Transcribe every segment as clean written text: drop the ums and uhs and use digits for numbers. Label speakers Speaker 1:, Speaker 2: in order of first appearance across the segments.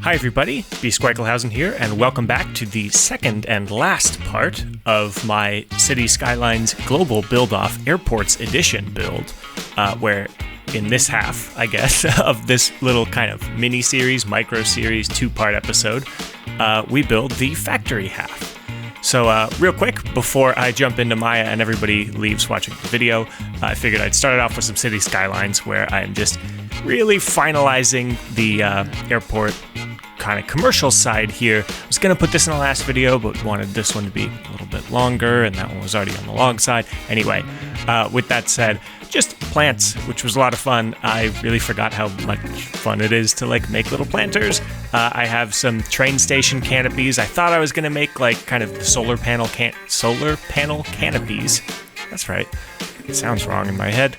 Speaker 1: Hi everybody, B. Squarklehausen here, and welcome back to the second and last part of my Cities Skylines Global Build-Off Airports Edition build, where in this half, I guess, of this little kind of mini-series, micro-series, two-part episode, we build the factory half. So real quick, before I jump into Maya and everybody leaves watching the video, I figured I'd start it off with some City Skylines, where I'm just really finalizing the airport kind of commercial side here. I was going to put this in the last video, but wanted this one to be a little bit longer, and that one was already on the long side. Anyway, with that said, just plants, which was a lot of fun. I really forgot how much fun it is to make little planters. I have some train station canopies. I thought I was going to make kind of solar panel canopies. That's right. It sounds wrong in my head.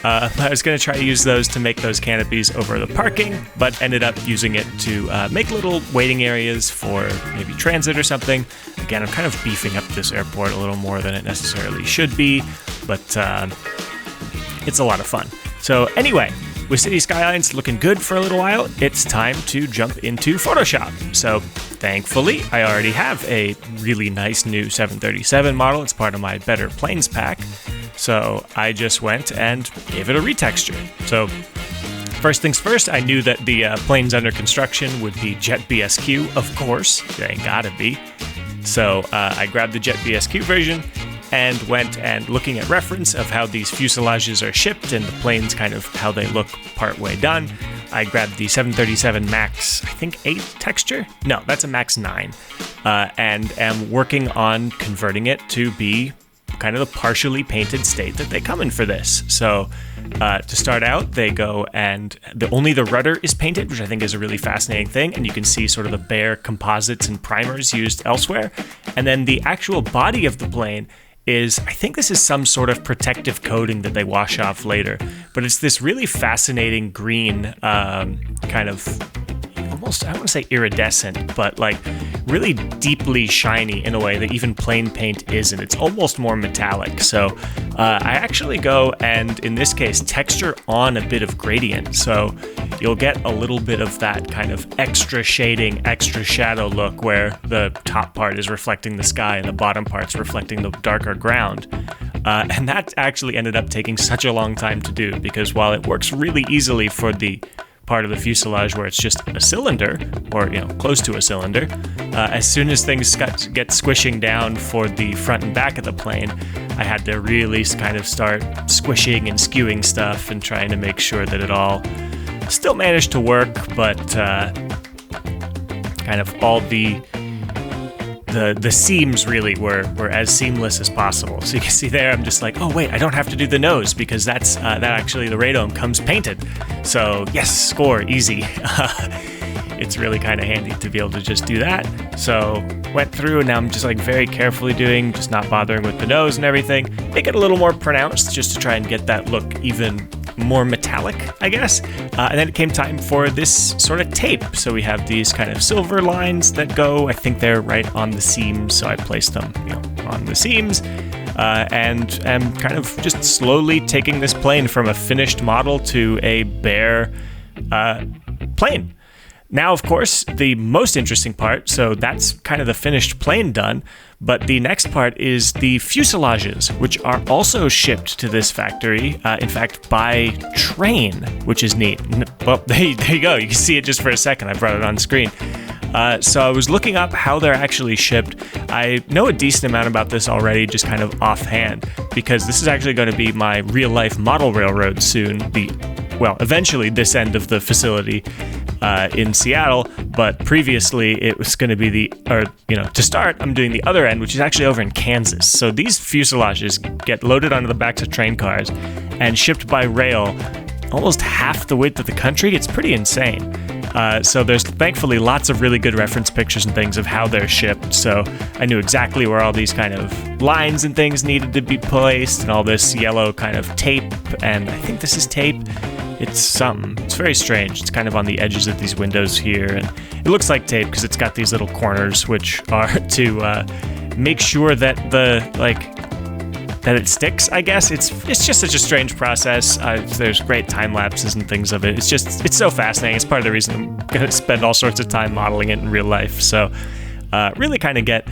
Speaker 1: I was going to try to use those to make those canopies over the parking, but ended up using it to make little waiting areas for maybe transit or something. Again, I'm kind of beefing up this airport a little more than it necessarily should be, but it's a lot of fun. So anyway, with Cities Skylines looking good for a little while, it's time to jump into Photoshop. So thankfully, I already have a really nice new 737 model. It's part of my Better Planes pack. So I just went and gave it a retexture. So first things first, I knew that the planes under construction would be Jet BSQ, of course. They gotta be. So I grabbed the Jet BSQ version and went and looking at reference of how these fuselages are shipped and the planes kind of how they look partway done. I grabbed the 737 MAX, I think 8 texture? No, that's a MAX 9. And am working on converting it to be kind of the partially painted state that they come in for this. So to start out, they go and only the rudder is painted, which I think is a really fascinating thing. And you can see sort of the bare composites and primers used elsewhere. And then the actual body of the plane is, I think this is some sort of protective coating that they wash off later. But it's this really fascinating green kind of almost, I want to say iridescent, but really deeply shiny in a way that even plain paint isn't. It's almost more metallic. So I actually go and, in this case, texture on a bit of gradient. So you'll get a little bit of that kind of extra shading, extra shadow look where the top part is reflecting the sky and the bottom part's reflecting the darker ground. And that actually ended up taking such a long time to do, because while it works really easily for the part of the fuselage where it's just a cylinder, or close to a cylinder, as soon as things get squishing down for the front and back of the plane, I had to really kind of start squishing and skewing stuff and trying to make sure that it all still managed to work, but kind of all the seams really were as seamless as possible. So you can see there, I'm just oh wait, I don't have to do the nose because that actually the radome comes painted. So yes, score, easy. It's really kind of handy to be able to just do that. So went through and now I'm just very carefully doing, just not bothering with the nose and everything. Make it a little more pronounced just to try and get that look even more metallic, I guess. And then it came time for this sort of tape. So we have these kind of silver lines that go, I think they're right on the seams. So I placed them, on the seams. And am kind of just slowly taking this plane from a finished model to a bare plane. Now, of course, the most interesting part, so that's kind of the finished plane done, but the next part is the fuselages, which are also shipped to this factory, in fact, by train, which is neat. Well, there you go. You can see it just for a second. I brought it on screen. So I was looking up how they're actually shipped. I know a decent amount about this already, just kind of offhand, because this is actually going to be my real-life model railroad soon, eventually this end of the facility in Seattle, but previously it was going to be to start, I'm doing the other end, which is actually over in Kansas. So these fuselages get loaded onto the backs of train cars and shipped by rail almost half the width of the country. It's pretty insane. So there's thankfully lots of really good reference pictures and things of how they're shipped. So I knew exactly where all these kind of lines and things needed to be placed and all this yellow kind of tape. And I think this is tape. It's very strange. It's kind of on the edges of these windows here. And it looks like tape because it's got these little corners, which are to make sure that that it sticks, I guess. It's just such a strange process. There's great time lapses and things of it. It's so fascinating. It's part of the reason I'm going to spend all sorts of time modeling it in real life. So really kind of get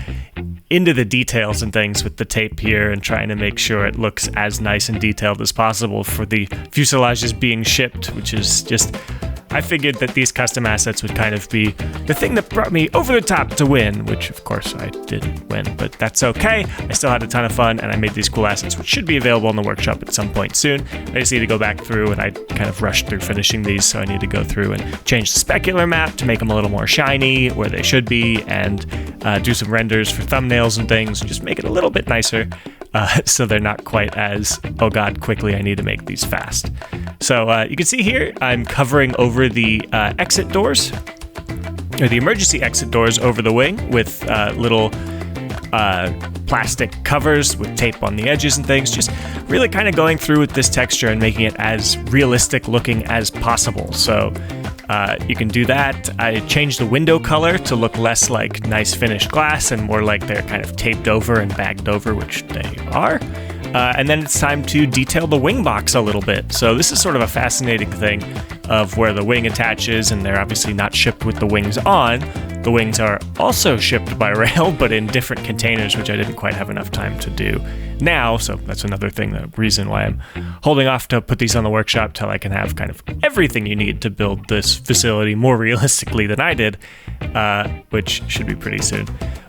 Speaker 1: into the details and things with the tape here and trying to make sure it looks as nice and detailed as possible for the fuselages being shipped, which is just... I figured that these custom assets would kind of be the thing that brought me over the top to win, which of course I didn't win, but that's okay. I still had a ton of fun, and I made these cool assets, which should be available in the workshop at some point soon. I just need to go back through, and I kind of rushed through finishing these, so I need to go through and change the specular map to make them a little more shiny where they should be, and do some renders for thumbnails and things, and just make it a little bit nicer. So they're not quite as, oh god, quickly I need to make these fast. So you can see here, I'm covering over the exit doors, or the emergency exit doors over the wing with little plastic covers with tape on the edges and things, just really kind of going through with this texture and making it as realistic looking as possible. So you can do that. I changed the window color to look less like nice finished glass and more like they're kind of taped over and bagged over, which they are. And then it's time to detail the wing box a little bit. So this is sort of a fascinating thing of where the wing attaches, and they're obviously not shipped with the wings on. The wings are also shipped by rail, but in different containers, which I didn't quite have enough time to do now. So that's another thing, the reason why I'm holding off to put these on the workshop till I can have kind of everything you need to build this facility more realistically than I did, which should be pretty soon.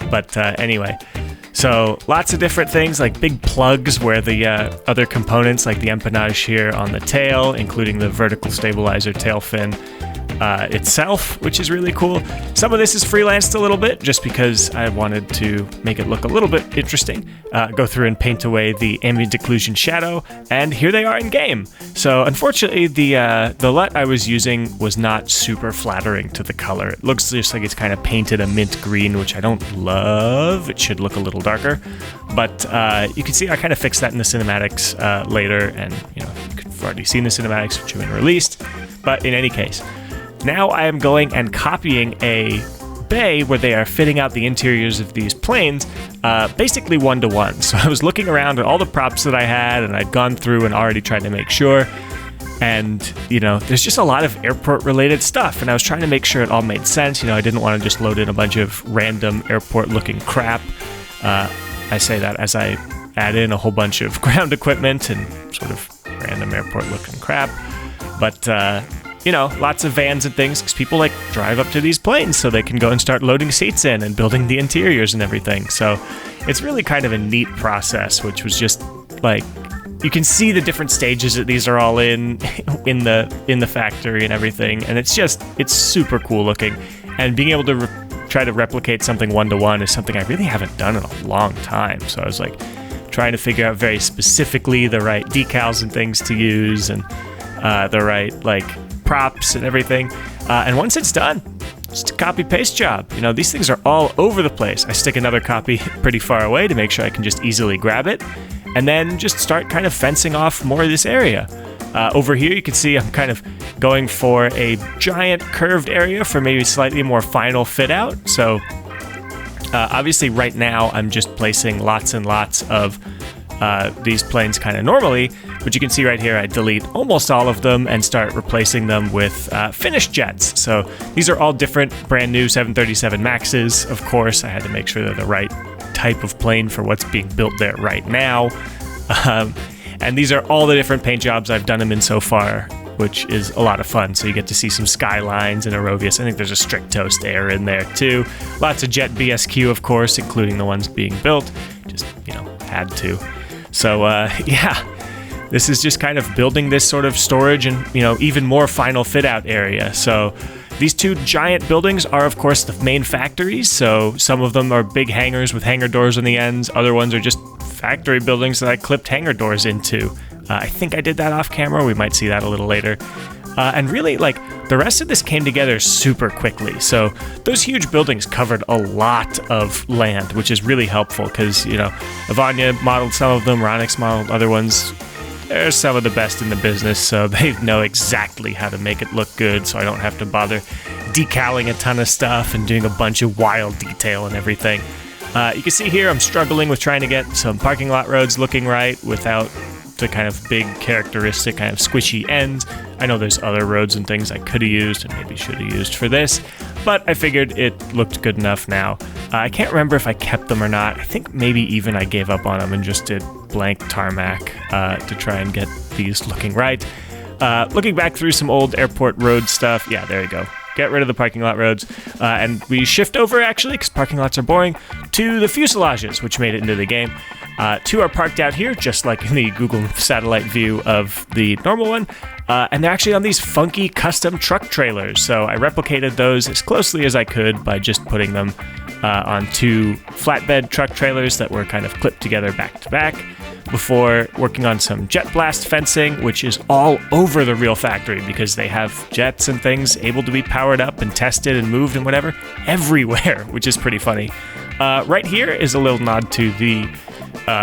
Speaker 1: But anyway, so lots of different things like big plugs where the other components like the empennage here on the tail, including the vertical stabilizer tail fin itself, which is really cool. Some of this is freelanced a little bit just because I wanted to make it look a little bit interesting. Go through and paint away the ambient occlusion shadow, and here they are in game. So unfortunately, the LUT I was using was not super flattering to the color. It looks just like it's kind of painted a mint green, which I don't love. It should look a little darker, but you can see I kind of fixed that in the cinematics later, and you've already seen the cinematics, which have been released. But in any case, now I am going and copying a bay where they are fitting out the interiors of these planes, basically one-to-one. So I was looking around at all the props that I had, and I'd gone through and already tried to make sure. And, there's just a lot of airport-related stuff, and I was trying to make sure it all made sense. I didn't want to just load in a bunch of random airport-looking crap. I say that as I add in a whole bunch of ground equipment and sort of random airport-looking crap. But, lots of vans and things, because people drive up to these planes so they can go and start loading seats in and building the interiors and everything. So it's really kind of a neat process, which was just you can see the different stages that these are all in the factory and everything. And it's super cool looking, and being able to try to replicate something one-to-one is something I really haven't done in a long time. So I was trying to figure out very specifically the right decals and things to use, and the right props and everything, and once it's done, just a copy paste job. These things are all over the place. I stick another copy pretty far away to make sure I can just easily grab it, and then just start kind of fencing off more of this area. Over here you can see I'm kind of going for a giant curved area for maybe slightly more final fit out. So obviously right now I'm just placing lots and lots of these planes kind of normally, but you can see right here I delete almost all of them and start replacing them with finished jets. So these are all different brand new 737 Maxes. Of course, I had to make sure they're the right type of plane for what's being built there right now. And these are all the different paint jobs I've done them in so far, which is a lot of fun. So you get to see some Skylines and Aerovius. I think there's a Strict Toast Air in there too. Lots of Jet BSQ, of course, including the ones being built. Just, had to. So, this is just kind of building this sort of storage and, even more final fit-out area. So these two giant buildings are, of course, the main factories. So some of them are big hangars with hangar doors on the ends. Other ones are just factory buildings that I clipped hangar doors into. I think I did that off camera. We might see that a little later. And really, the rest of this came together super quickly. So those huge buildings covered a lot of land, which is really helpful because, Ivania modeled some of them, Ronix modeled other ones. They're some of the best in the business, so they know exactly how to make it look good, so I don't have to bother decaling a ton of stuff and doing a bunch of wild detail and everything. You can see here I'm struggling with trying to get some parking lot roads looking right without the kind of big characteristic kind of squishy ends. I know there's other roads and things I could have used and maybe should have used for this, but I figured it looked good enough now. I can't remember if I kept them or not. I think maybe even I gave up on them and just did blank tarmac to try and get these looking right. Looking back through some old airport road stuff, yeah, there you go. Get rid of the parking lot roads, and we shift over, actually, because parking lots are boring, to the fuselages, which made it into the game. Two are parked out here, just like in the Google satellite view of the normal one, and they're actually on these funky custom truck trailers, so I replicated those as closely as I could by just putting them on two flatbed truck trailers that were kind of clipped together back to back, before working on some jet blast fencing, which is all over the real factory because they have jets and things able to be powered up and tested and moved and whatever everywhere, which is pretty funny. Right here is a little nod to the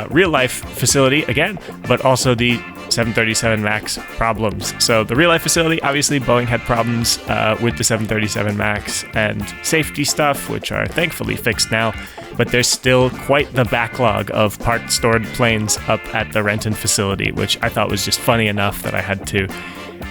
Speaker 1: real life facility again, but also the 737 MAX problems. So the real life facility, obviously Boeing had problems with the 737 MAX and safety stuff, which are thankfully fixed now, but there's still quite the backlog of parked stored planes up at the Renton facility, which I thought was just funny enough that I had to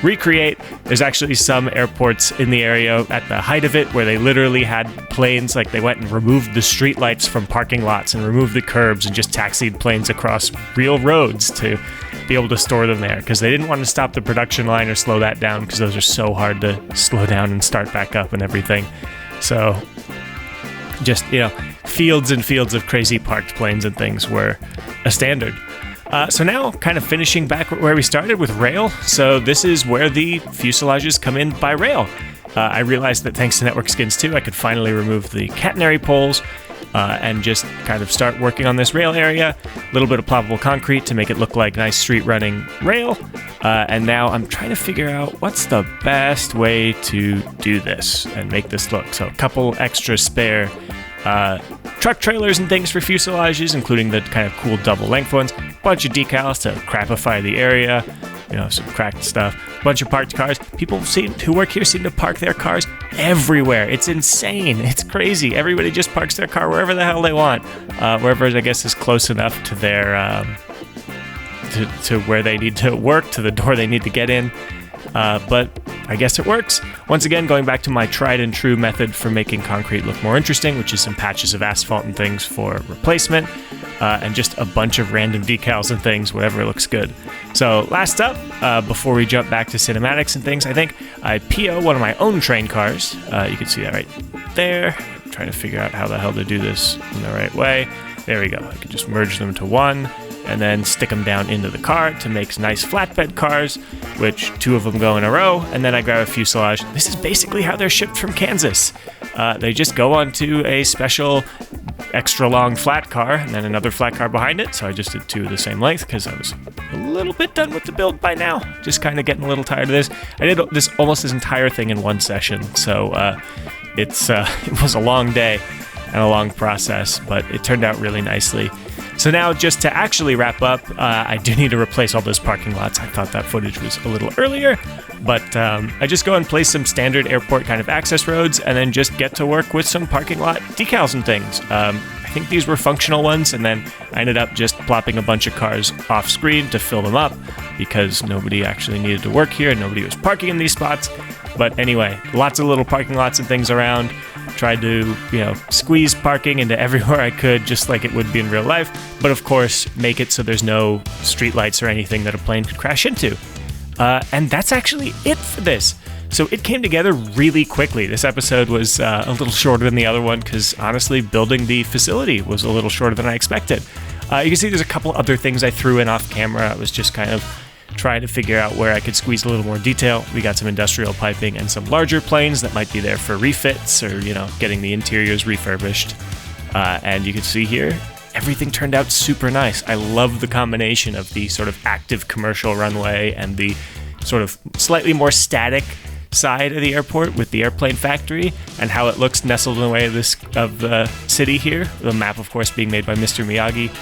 Speaker 1: recreate. There's actually some airports in the area at the height of it where they literally had planes, like they went and removed the streetlights from parking lots and removed the curbs and just taxied planes across real roads to be able to store them there because they didn't want to stop the production line or slow that down because those are so hard to slow down and start back up and everything. So just, fields and fields of crazy parked planes and things were a standard. So now, kind of finishing back where we started with rail. So this is where the fuselages come in by rail. I realized that thanks to Network Skins 2, I could finally remove the catenary poles and just kind of start working on this rail area. A little bit of ploppable concrete to make it look like nice street running rail. And now I'm trying to figure out what's the best way to do this and make this look. So a couple extra spare truck trailers and things for fuselages, including the kind of cool double length ones, bunch of decals to crapify the area, some cracked stuff, bunch of parked cars. People who work here seem to park their cars everywhere. It's insane. It's crazy. Everybody just parks their car wherever the hell they want, wherever I guess is close enough to their to where they need to work, to the door they need to get in. But I guess it works. Once again, going back to my tried and true method for making concrete look more interesting, which is some patches of asphalt and things for replacement, and just a bunch of random decals and things, whatever looks good. So last up, before we jump back to cinematics and things, I think I PO one of my own train cars. You can see that right there. I'm trying to figure out how the hell to do this in the right way. There we go. I can just merge them to one and then stick them down into the car to make nice flatbed cars, which two of them go in a row, and then I grab a fuselage. This is basically how they're shipped from Kansas. They just go onto a special extra long flat car and then another flat car behind it, so I just did two of the same length because I was a little bit done with the build by now. Just kind of getting a little tired of this. I did this entire thing in one session, so it was a long day and a long process, but it turned out really nicely. So now, just to actually wrap up, I do need to replace all those parking lots. I thought that footage was a little earlier, but I just go and place some standard airport kind of access roads and then just get to work with some parking lot decals and things. I think these were functional ones, and then I ended up just plopping a bunch of cars off screen to fill them up because nobody actually needed to work here and nobody was parking in these spots. But anyway, lots of little parking lots and things around. Tried to, squeeze parking into everywhere I could, just like it would be in real life. But of course, make it so there's no streetlights or anything that a plane could crash into. And that's actually it for this. So it came together really quickly. This episode was a little shorter than the other one because honestly, building the facility was a little shorter than I expected. You can see there's a couple other things I threw in off camera. I was just kind of trying to figure out where I could squeeze a little more detail. We got some industrial piping and some larger planes that might be there for refits or, getting the interiors refurbished. And you can see here, everything turned out super nice. I love the combination of the sort of active commercial runway and the sort of slightly more static side of the airport with the airplane factory and how it looks nestled in the way of the city here. The map, of course, being made by Mr. Miyagi,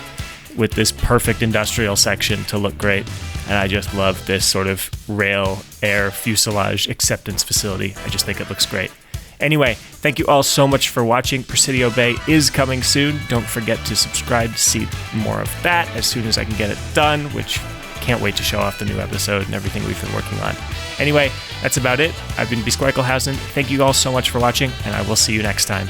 Speaker 1: with this perfect industrial section to look great. And I just love this sort of rail air fuselage acceptance facility. I just think it looks great. Anyway, thank you all so much for watching. Presidio Bay is coming soon. Don't forget to subscribe to see more of that as soon as I can get it done, which can't wait to show off the new episode and everything we've been working on. Anyway, that's about it. I've been B. Squarklehausen. Thank you all so much for watching, and I will see you next time.